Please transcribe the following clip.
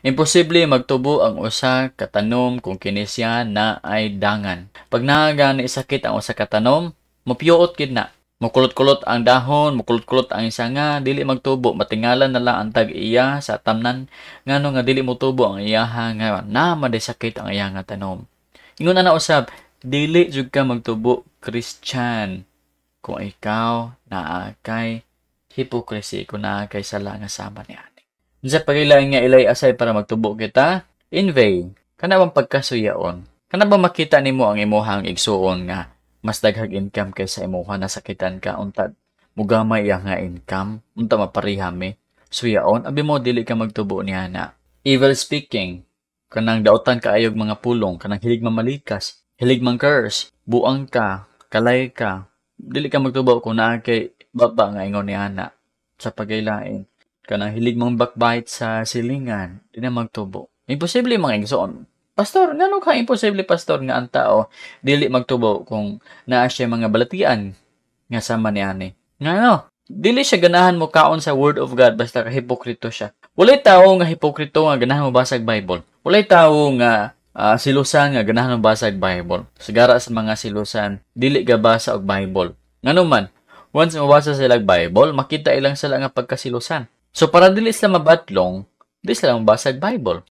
Imposible magtubo ang usa ka tanom kung kini siya na ay dangan. Pag nagani sakit ang usa ka tanom, mapiyot gid na. Mukulot-kulot ang dahon, mukulot-kulot ang isanga, dili magtubo, matingalan na lang ang tag-iya sa tamnan, ngano nga dili motubo ang iyaha nga na maday sakit ang iya nga tanom. Ingon na usab, dili jud ka magtubo Christian kung ikaw naa kay hypocrisy, kung naa kay sala nga sama niya. Sa pagilain nga ilay asay para magtubo kita, in vain. Kana bang pagkasuyaon? Kana ba makita nimo ang imuhang igsuon nga mas daghang income kaysa imuha nasakitan ka untad mugamay iya nga income unta maparihami suyaon abi mo dili ka magtubo niya na. Evil speaking, kanang daotan kaayog mga pulong, kanang hilig mamalikas, hilig mang curse, buang ka, kalay ka, dili ka magtubo kung naa kay baba nga ingon niya na sa pagailain. Kanang hilig mang backbite sa silingan, di na magtubo. Imposible mga igsoon. Pastor, ngano ka imposible pastor nga ang tao dili magtubo kung naa siya mga balatian nga sama ni ani. Ngano? Dili siya ganahan mo kaon sa word of God basta ka hipokrito siya. Walay tao nga hipokrito nga ganahan mo basag Bible. Walay tao nga silusan nga ganahan mo basag Bible. Sigara sa mga silusan dili gabasa og Bible. Ngano man, once mabasa sila Bible, makita ilang sila nga pagkasilusan. So para dili sila mabatlong, di sila mabasag Bible.